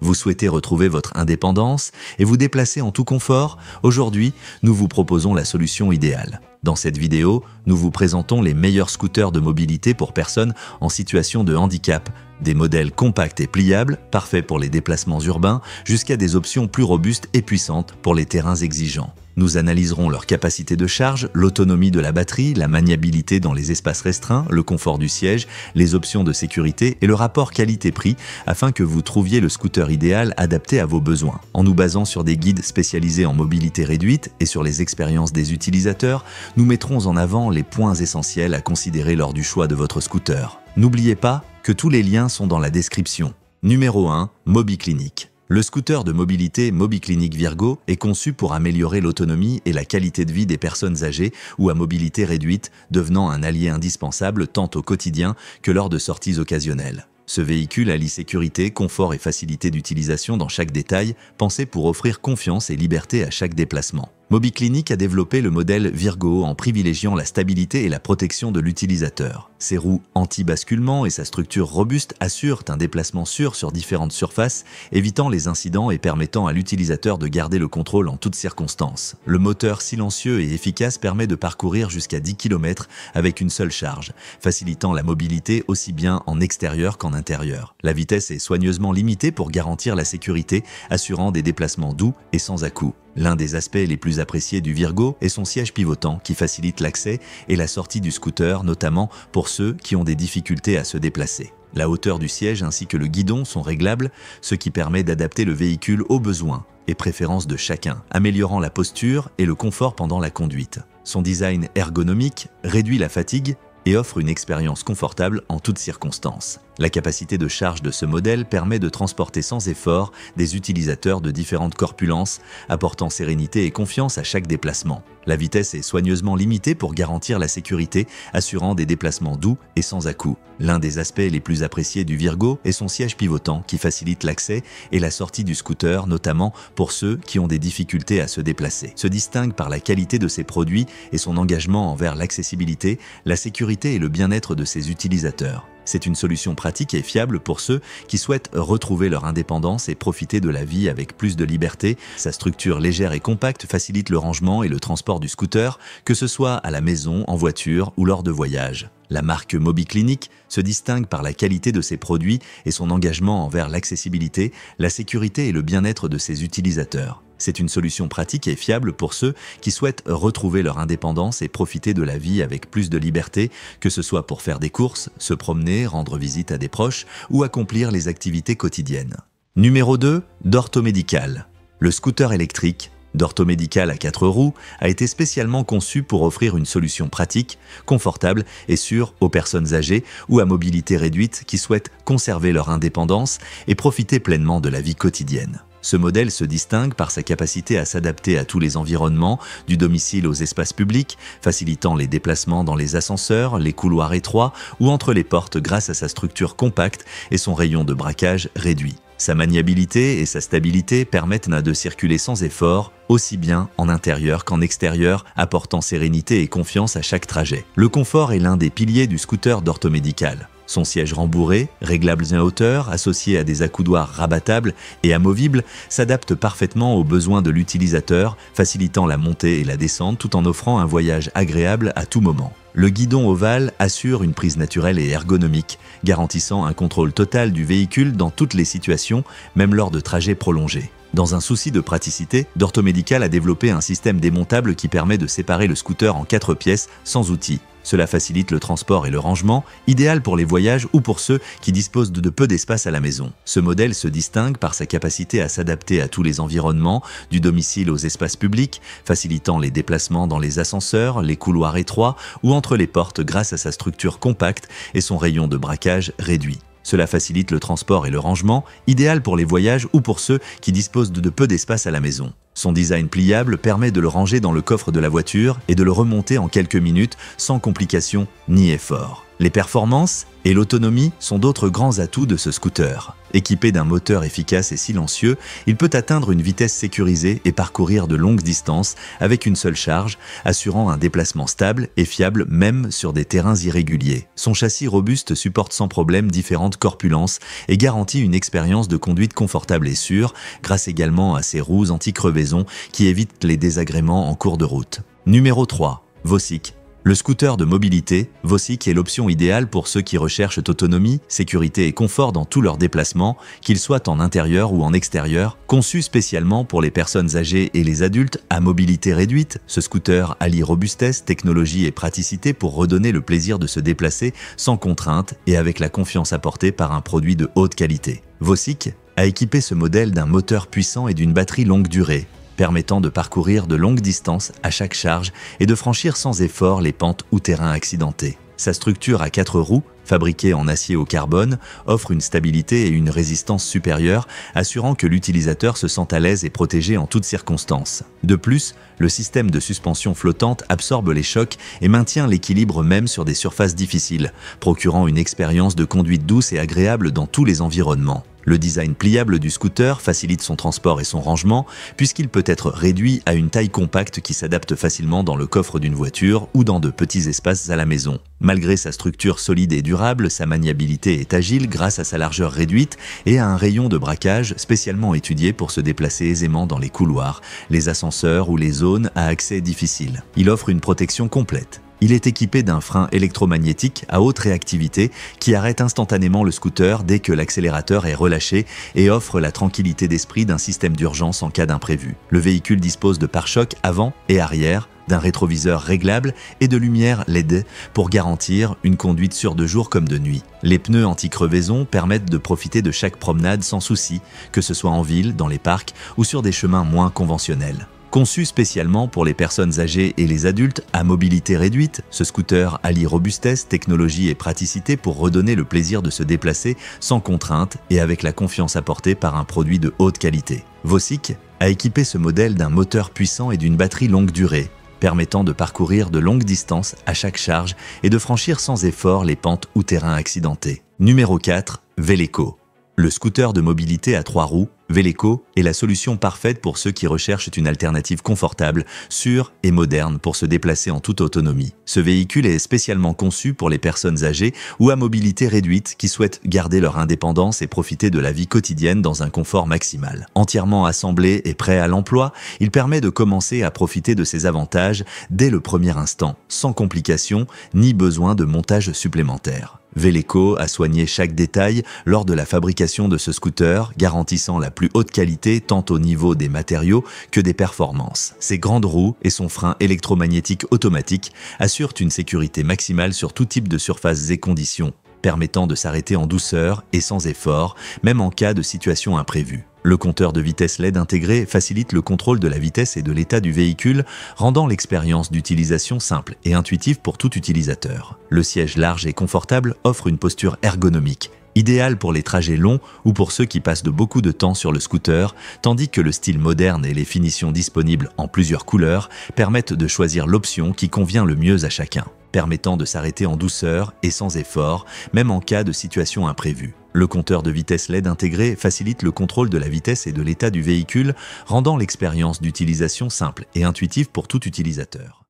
Vous souhaitez retrouver votre indépendance et vous déplacer en tout confort? Aujourd'hui, nous vous proposons la solution idéale. Dans cette vidéo, nous vous présentons les meilleurs scooters de mobilité pour personnes en situation de handicap, des modèles compacts et pliables, parfaits pour les déplacements urbains, jusqu'à des options plus robustes et puissantes pour les terrains exigeants. Nous analyserons leur capacité de charge, l'autonomie de la batterie, la maniabilité dans les espaces restreints, le confort du siège, les options de sécurité et le rapport qualité-prix afin que vous trouviez le scooter idéal adapté à vos besoins. En nous basant sur des guides spécialisés en mobilité réduite et sur les expériences des utilisateurs, nous mettrons en avant les points essentiels à considérer lors du choix de votre scooter. N'oubliez pas que tous les liens sont dans la description. Numéro 1, MobiClinic. Le scooter de mobilité MobiClinic Virgo est conçu pour améliorer l'autonomie et la qualité de vie des personnes âgées ou à mobilité réduite, devenant un allié indispensable tant au quotidien que lors de sorties occasionnelles. Ce véhicule allie sécurité, confort et facilité d'utilisation dans chaque détail, pensé pour offrir confiance et liberté à chaque déplacement. MobiClinic a développé le modèle Virgo en privilégiant la stabilité et la protection de l'utilisateur. Ses roues anti-basculement et sa structure robuste assurent un déplacement sûr sur différentes surfaces, évitant les incidents et permettant à l'utilisateur de garder le contrôle en toutes circonstances. Le moteur silencieux et efficace permet de parcourir jusqu'à 10 km avec une seule charge, facilitant la mobilité aussi bien en extérieur qu'en intérieur. La vitesse est soigneusement limitée pour garantir la sécurité, assurant des déplacements doux et sans à-coups. L'un des aspects les plus appréciés du Virgo est son siège pivotant qui facilite l'accès et la sortie du scooter, notamment pour ceux qui ont des difficultés à se déplacer. La hauteur du siège ainsi que le guidon sont réglables, ce qui permet d'adapter le véhicule aux besoins et préférences de chacun, améliorant la posture et le confort pendant la conduite. Son design ergonomique réduit la fatigue et offre une expérience confortable en toutes circonstances. La capacité de charge de ce modèle permet de transporter sans effort des utilisateurs de différentes corpulences, apportant sérénité et confiance à chaque déplacement. La vitesse est soigneusement limitée pour garantir la sécurité, assurant des déplacements doux et sans à-coups. L'un des aspects les plus appréciés du Virgo est son siège pivotant qui facilite l'accès et la sortie du scooter, notamment pour ceux qui ont des difficultés à se déplacer. Se distingue par la qualité de ses produits et son engagement envers l'accessibilité, la sécurité et le bien-être de ses utilisateurs. C'est une solution pratique et fiable pour ceux qui souhaitent retrouver leur indépendance et profiter de la vie avec plus de liberté. Sa structure légère et compacte facilite le rangement et le transport du scooter, que ce soit à la maison, en voiture ou lors de voyages. La marque MobiClinic se distingue par la qualité de ses produits et son engagement envers l'accessibilité, la sécurité et le bien-être de ses utilisateurs. C'est une solution pratique et fiable pour ceux qui souhaitent retrouver leur indépendance et profiter de la vie avec plus de liberté, que ce soit pour faire des courses, se promener, rendre visite à des proches ou accomplir les activités quotidiennes. Numéro 2, d'Orthomédical. Le scooter électrique d'Orthomédical à 4 roues a été spécialement conçu pour offrir une solution pratique, confortable et sûre aux personnes âgées ou à mobilité réduite qui souhaitent conserver leur indépendance et profiter pleinement de la vie quotidienne. Ce modèle se distingue par sa capacité à s'adapter à tous les environnements, du domicile aux espaces publics, facilitant les déplacements dans les ascenseurs, les couloirs étroits ou entre les portes grâce à sa structure compacte et son rayon de braquage réduit. Sa maniabilité et sa stabilité permettent de circuler sans effort, aussi bien en intérieur qu'en extérieur, apportant sérénité et confiance à chaque trajet. Le confort est l'un des piliers du scooter d'Orthomédical. Son siège rembourré, réglables en hauteur, associé à des accoudoirs rabattables et amovibles, s'adapte parfaitement aux besoins de l'utilisateur, facilitant la montée et la descente tout en offrant un voyage agréable à tout moment. Le guidon ovale assure une prise naturelle et ergonomique, garantissant un contrôle total du véhicule dans toutes les situations, même lors de trajets prolongés. Dans un souci de praticité, d'Orthomédical a développé un système démontable qui permet de séparer le scooter en 4 pièces sans outils. Cela facilite le transport et le rangement, idéal pour les voyages ou pour ceux qui disposent de peu d'espace à la maison. Ce modèle se distingue par sa capacité à s'adapter à tous les environnements, du domicile aux espaces publics, facilitant les déplacements dans les ascenseurs, les couloirs étroits ou entre les portes grâce à sa structure compacte et son rayon de braquage réduit. Cela facilite le transport et le rangement, idéal pour les voyages ou pour ceux qui disposent de peu d'espace à la maison. Son design pliable permet de le ranger dans le coffre de la voiture et de le remonter en quelques minutes sans complications ni effort. Les performances et l'autonomie sont d'autres grands atouts de ce scooter. Équipé d'un moteur efficace et silencieux, il peut atteindre une vitesse sécurisée et parcourir de longues distances avec une seule charge, assurant un déplacement stable et fiable même sur des terrains irréguliers. Son châssis robuste supporte sans problème différentes corpulences et garantit une expérience de conduite confortable et sûre, grâce également à ses roues anti-crevaison qui évitent les désagréments en cours de route. Numéro 3. Vosic. Le scooter de mobilité, Vosic est l'option idéale pour ceux qui recherchent autonomie, sécurité et confort dans tous leurs déplacements, qu'ils soient en intérieur ou en extérieur. Conçu spécialement pour les personnes âgées et les adultes à mobilité réduite, ce scooter allie robustesse, technologie et praticité pour redonner le plaisir de se déplacer sans contrainte et avec la confiance apportée par un produit de haute qualité. Vosic a équipé ce modèle d'un moteur puissant et d'une batterie longue durée, permettant de parcourir de longues distances à chaque charge et de franchir sans effort les pentes ou terrains accidentés. Sa structure à 4 roues, fabriquée en acier au carbone, offre une stabilité et une résistance supérieures, assurant que l'utilisateur se sent à l'aise et protégé en toutes circonstances. De plus, le système de suspension flottante absorbe les chocs et maintient l'équilibre même sur des surfaces difficiles, procurant une expérience de conduite douce et agréable dans tous les environnements. Le design pliable du scooter facilite son transport et son rangement, puisqu'il peut être réduit à une taille compacte qui s'adapte facilement dans le coffre d'une voiture ou dans de petits espaces à la maison. Malgré sa structure solide et durable, sa maniabilité est agile grâce à sa largeur réduite et à un rayon de braquage spécialement étudié pour se déplacer aisément dans les couloirs, les ascenseurs ou les zones à accès difficile. Il offre une protection complète. Il est équipé d'un frein électromagnétique à haute réactivité qui arrête instantanément le scooter dès que l'accélérateur est relâché et offre la tranquillité d'esprit d'un système d'urgence en cas d'imprévu. Le véhicule dispose de pare-chocs avant et arrière, d'un rétroviseur réglable et de lumières LED pour garantir une conduite sûre de jour comme de nuit. Les pneus anti-crevaison permettent de profiter de chaque promenade sans souci, que ce soit en ville, dans les parcs ou sur des chemins moins conventionnels. Conçu spécialement pour les personnes âgées et les adultes à mobilité réduite, ce scooter allie robustesse, technologie et praticité pour redonner le plaisir de se déplacer sans contrainte et avec la confiance apportée par un produit de haute qualité. Vosic a équipé ce modèle d'un moteur puissant et d'une batterie longue durée, permettant de parcourir de longues distances à chaque charge et de franchir sans effort les pentes ou terrains accidentés. Numéro 4. Veleco. Le scooter de mobilité à 3 roues, Veleco, est la solution parfaite pour ceux qui recherchent une alternative confortable, sûre et moderne pour se déplacer en toute autonomie. Ce véhicule est spécialement conçu pour les personnes âgées ou à mobilité réduite qui souhaitent garder leur indépendance et profiter de la vie quotidienne dans un confort maximal. Entièrement assemblé et prêt à l'emploi, il permet de commencer à profiter de ses avantages dès le premier instant, sans complications ni besoin de montage supplémentaire. Veleco a soigné chaque détail lors de la fabrication de ce scooter, garantissant la plus haute qualité tant au niveau des matériaux que des performances. Ses grandes roues et son frein électromagnétique automatique assurent une sécurité maximale sur tout type de surfaces et conditions, permettant de s'arrêter en douceur et sans effort, même en cas de situation imprévue. Le compteur de vitesse LED intégré facilite le contrôle de la vitesse et de l'état du véhicule, rendant l'expérience d'utilisation simple et intuitive pour tout utilisateur. Le siège large et confortable offre une posture ergonomique, idéale pour les trajets longs ou pour ceux qui passent de beaucoup de temps sur le scooter, tandis que le style moderne et les finitions disponibles en plusieurs couleurs permettent de choisir l'option qui convient le mieux à chacun, permettant de s'arrêter en douceur et sans effort, même en cas de situation imprévue. Le compteur de vitesse LED intégré facilite le contrôle de la vitesse et de l'état du véhicule, rendant l'expérience d'utilisation simple et intuitive pour tout utilisateur.